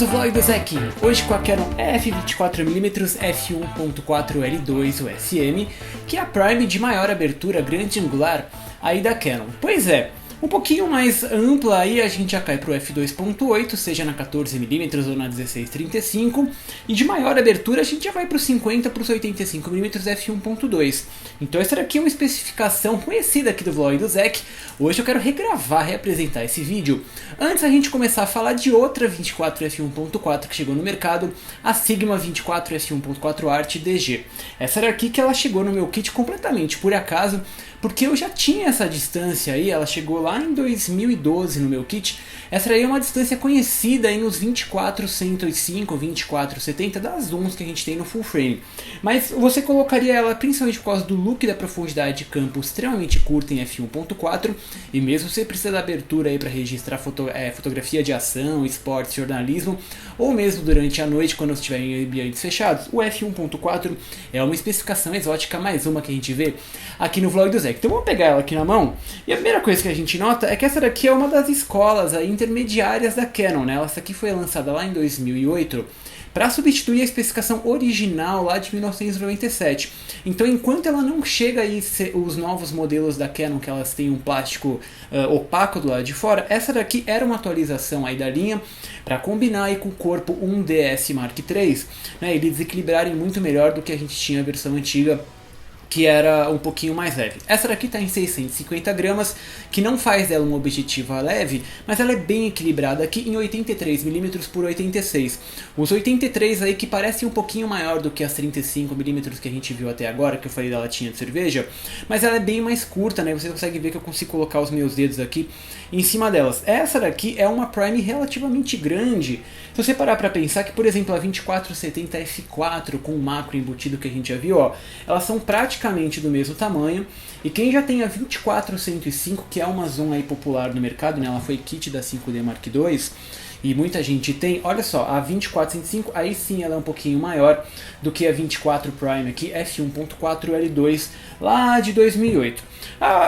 do vlog do Zek, hoje com a Canon f24mm f1.4L2 USM, que é a prime de maior abertura grande angular aí da Canon. Pois é, um pouquinho mais ampla aí a gente já cai para o f2.8, seja na 14mm ou na 16-35, e de maior abertura a gente já vai para os 50 para os 85mm f1.2. Então essa daqui é uma especificação conhecida aqui do vlog do Zek. Hoje eu quero reapresentar esse vídeo. Antes a gente começar a falar de outra 24 f1.4 que chegou no mercado, a Sigma 24 f1.4 Art DG. Essa daqui que ela chegou no meu kit completamente por acaso, porque eu já tinha essa distância aí, ela chegou lá em 2012 no meu kit. Essa daí é uma distância conhecida aí nos 24-105, 24-70 das zooms que a gente tem no full frame. Mas você colocaria ela principalmente por causa do look da profundidade de campo extremamente curta em f1.4, e mesmo você precisa da abertura aí para registrar fotografia de ação, esportes, jornalismo, ou mesmo durante a noite quando você estiver em ambientes fechados, o f1.4 é uma especificação exótica, mais uma que a gente vê aqui no vlog do Zek. Então vamos pegar ela aqui na mão, e a primeira coisa que a gente nota é que essa daqui é uma das escolas aí intermediárias da Canon, né? Essa aqui foi lançada lá em 2008 para substituir a especificação original lá de 1997. Então, enquanto ela não chega aí os novos modelos da Canon, que elas têm um plástico opaco do lado de fora, essa daqui era uma atualização aí da linha para combinar aí com o corpo 1DS Mark III, né? Eles equilibrarem muito melhor do que a gente tinha a versão antiga, que era um pouquinho mais leve. Essa daqui está em 650 gramas, que não faz dela uma objetiva leve, mas ela é bem equilibrada aqui em 83mm por 86. Os 83 aí que parecem um pouquinho maior do que as 35mm que a gente viu até agora, que eu falei da latinha de cerveja, mas ela é bem mais curta, né? Você consegue ver que eu consigo colocar os meus dedos aqui em cima delas. Essa daqui é uma prime relativamente grande. Se você parar para pensar que, por exemplo, a 2470 f4 com o macro embutido que a gente já viu, ó, elas são praticamente do mesmo tamanho, e quem já tem a 24-105, que é uma zoom aí popular no mercado, né, ela foi kit da 5D Mark II, e muita gente tem, olha só, a 24-105, aí sim ela é um pouquinho maior do que a 24 Prime aqui, f1.4L2, lá de 2008.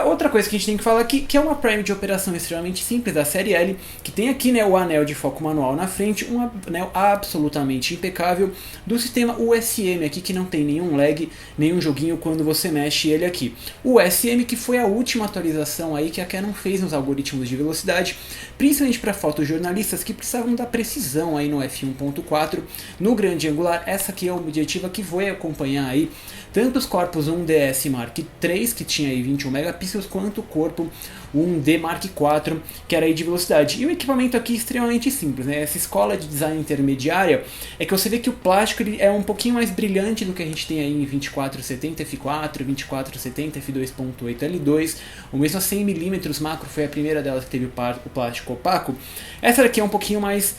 Outra coisa que a gente tem que falar aqui, que é uma Prime de operação extremamente simples da série L, que tem aqui, né, o anel de foco manual na frente, um anel absolutamente impecável do sistema USM aqui, que não tem nenhum lag, nenhum joguinho quando você mexe ele aqui. O USM que foi a última atualização aí que a Canon fez nos algoritmos de velocidade, principalmente para fotojornalistas que precisavam da precisão aí no f1.4, no grande angular. Essa aqui é a objetiva que vai acompanhar aí tanto os corpos 1DS Mark III, que tinha aí 21 megapixels, quanto o corpo 1D Mark IV, que era aí de velocidade. E o equipamento aqui é extremamente simples, né? Essa escola de design intermediária é que você vê que o plástico ele é um pouquinho mais brilhante do que a gente tem aí em 2470 f4, 2470 f2.8 L2, ou mesmo a 100mm macro foi a primeira delas que teve o plástico opaco. Essa daqui é um pouquinho mais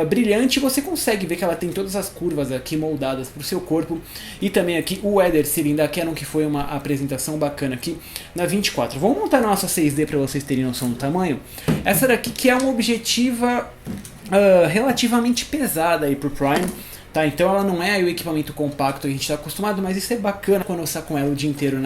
brilhante, você consegue ver que ela tem todas as curvas aqui moldadas para o seu corpo, e também aqui o Weather Sealing da Canon, que foi uma apresentação bacana aqui na 24. Vamos montar a nossa 6D para vocês terem noção do tamanho. Essa daqui que é uma objetiva relativamente pesada aí pro Prime. Tá, então ela não é o equipamento compacto que a gente está acostumado, mas isso é bacana quando você está com ela o dia inteiro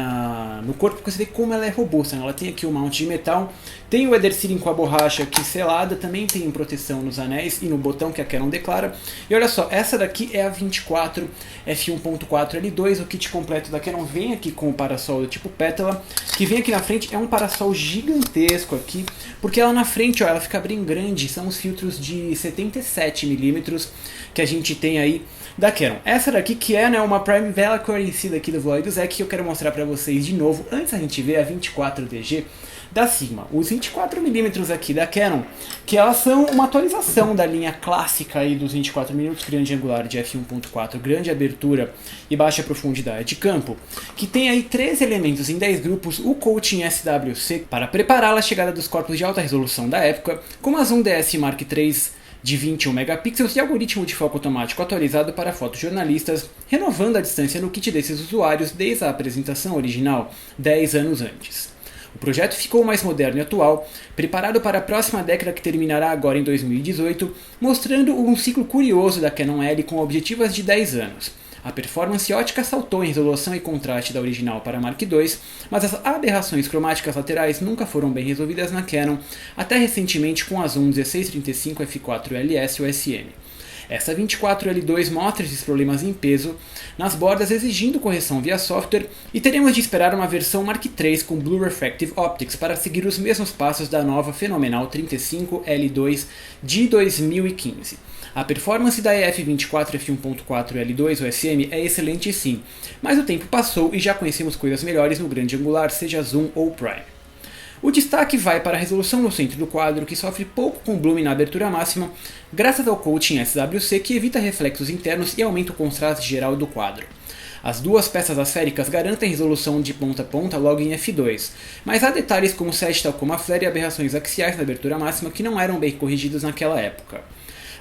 no corpo, porque você vê como ela é robusta, né? Ela tem aqui o mount de metal, tem o Weather Sealing com a borracha aqui selada, também tem proteção nos anéis e no botão que a Canon declara. E olha só, essa daqui é a 24 f1.4L2, o kit completo da Canon vem aqui com o parasol do tipo pétala, que vem aqui na frente, é um parasol gigantesco aqui, porque ela na frente, ó, ela fica bem grande, são os filtros de 77mm que a gente tem aí da Canon. Essa daqui que é, né, uma Prime vela conhecida aqui do vlog do Zek, que eu quero mostrar pra vocês de novo, antes a gente ver a 24 DG da Sigma. Os 24mm aqui da Canon, que elas são uma atualização da linha clássica aí dos 24mm grande angular de f1.4, grande abertura e baixa profundidade de campo, que tem aí 13 elementos em 10 grupos, o coating SWC, para prepará-la à chegada dos corpos de alta resolução da época, como as 1DS Mark III de 21 megapixels e algoritmo de foco automático atualizado para fotojornalistas, renovando a distância no kit desses usuários desde a apresentação original, 10 anos antes. O projeto ficou mais moderno e atual, preparado para a próxima década que terminará agora em 2018, mostrando um ciclo curioso da Canon L com objetivas de 10 anos. A performance ótica saltou em resolução e contraste da original para a Mark II, mas as aberrações cromáticas laterais nunca foram bem resolvidas na Canon, até recentemente com a Zoom 1635 f4 LS USM. Essa 24L2 mostra esses problemas em peso nas bordas, exigindo correção via software, e teremos de esperar uma versão Mark III com Blue Refractive Optics para seguir os mesmos passos da nova fenomenal 35L2 de 2015. A performance da EF24 f1.4L2 USM é excelente sim, mas o tempo passou e já conhecemos coisas melhores no grande angular, seja zoom ou prime. O destaque vai para a resolução no centro do quadro, que sofre pouco com bloom na abertura máxima, graças ao coating SWC que evita reflexos internos e aumenta o contraste geral do quadro. As duas peças asféricas garantem resolução de ponta a ponta logo em f2, mas há detalhes como sagittal coma flare e aberrações axiais na abertura máxima que não eram bem corrigidos naquela época.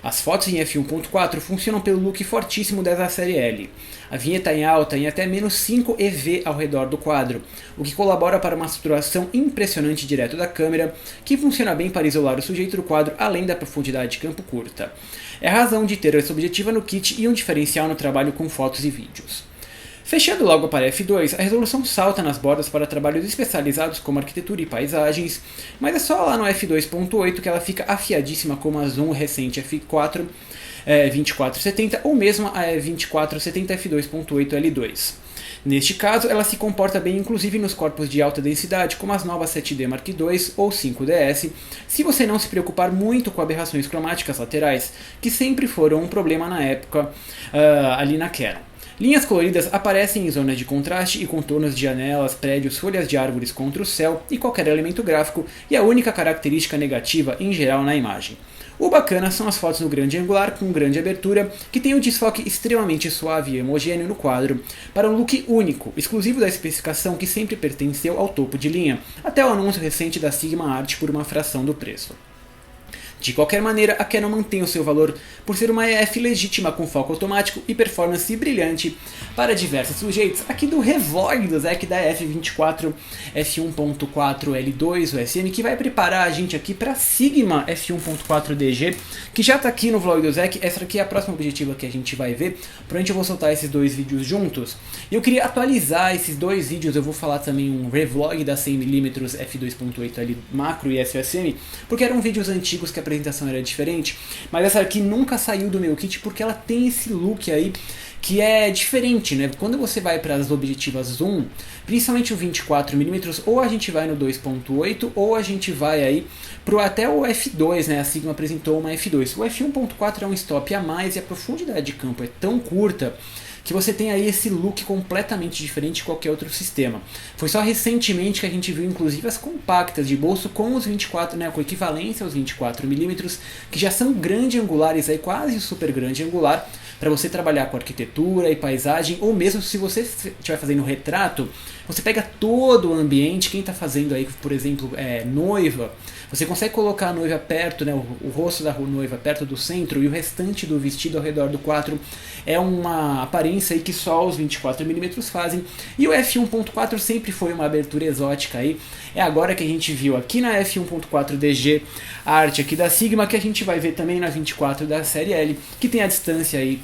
As fotos em f1.4 funcionam pelo look fortíssimo dessa série L. A vinheta em alta em até menos 5 EV ao redor do quadro, o que colabora para uma saturação impressionante direto da câmera, que funciona bem para isolar o sujeito do quadro além da profundidade de campo curta. É a razão de ter essa objetiva no kit e um diferencial no trabalho com fotos e vídeos. Fechando logo para f2, a resolução salta nas bordas para trabalhos especializados como arquitetura e paisagens, mas é só lá no f2.8 que ela fica afiadíssima como a zoom recente f4 2470 ou mesmo a 2470 f2.8 L2. Neste caso, ela se comporta bem inclusive nos corpos de alta densidade, como as novas 7D Mark II ou 5DS, se você não se preocupar muito com aberrações cromáticas laterais, que sempre foram um problema na época ali na Canon. Linhas coloridas aparecem em zonas de contraste e contornos de janelas, prédios, folhas de árvores contra o céu e qualquer elemento gráfico, e a única característica negativa em geral na imagem. O bacana são as fotos no grande angular com grande abertura, que tem um desfoque extremamente suave e homogêneo no quadro, para um look único, exclusivo da especificação que sempre pertenceu ao topo de linha, até o anúncio recente da Sigma Art por uma fração do preço. De qualquer maneira, a Canon mantém o seu valor por ser uma EF legítima com foco automático e performance brilhante para diversos sujeitos. Aqui do Revlog do Zek da F24 f1.4L2 USM, que vai preparar a gente aqui para Sigma f1.4 DG, que já está aqui no vlog do Zek. Essa aqui é a próxima objetiva que a gente vai ver. Provavelmente eu vou soltar esses dois vídeos juntos. E eu queria atualizar esses dois vídeos. Eu vou falar também um Revlog da 100mm f2.8 ali macro e SUSM, porque eram vídeos antigos que a apresentação era diferente, mas essa aqui nunca saiu do meu kit porque ela tem esse look aí que é diferente, né? Quando você vai para as objetivas zoom, principalmente o 24mm, ou a gente vai no 2.8 ou a gente vai aí pro até o f2, né? A Sigma apresentou uma f2. O f1.4 é um stop a mais e a profundidade de campo é tão curta que você tem aí esse look completamente diferente de qualquer outro sistema. Foi só recentemente que a gente viu inclusive as compactas de bolso com os 24, né, com equivalência aos 24mm, que já são grande angulares aí, quase super grande angular, para você trabalhar com arquitetura e paisagem, ou mesmo se você estiver fazendo retrato, você pega todo o ambiente. Quem está fazendo aí, por exemplo, noiva, você consegue colocar a noiva perto, né, o rosto da noiva perto do centro e o restante do vestido ao redor do quadro. É uma aparência aí que só os 24mm fazem. E o f1.4 sempre foi uma abertura exótica aí. É agora que a gente viu aqui na f1.4 DG a arte aqui da Sigma, que a gente vai ver também na 24 da série L, que tem a distância aí,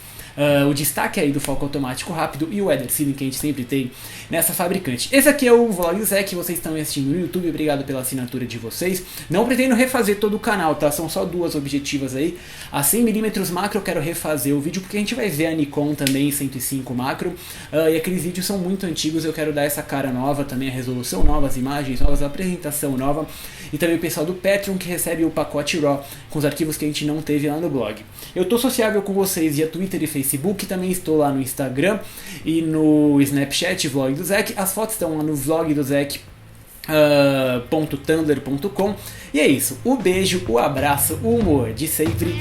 o destaque aí do foco automático rápido e o weather sealing que a gente sempre tem nessa fabricante. Esse aqui é o vlog do Zek, vocês estão assistindo no YouTube, obrigado pela assinatura de vocês. Não pretendo refazer todo o canal, tá? São só duas objetivas aí. A 100mm macro eu quero refazer o vídeo porque a gente vai ver a Nikon também 105 macro, e aqueles vídeos são muito antigos, eu quero dar essa cara nova também, a resolução nova, as imagens novas, a apresentação nova, e também o pessoal do Patreon que recebe o pacote RAW com os arquivos que a gente não teve lá no blog. Eu tô sociável com vocês via Twitter e Facebook, também estou lá no Instagram e no Snapchat, vlog do Zek. As fotos estão lá no vlog do Zek .tumblr.com. E é isso, o beijo, o abraço, o humor de sempre.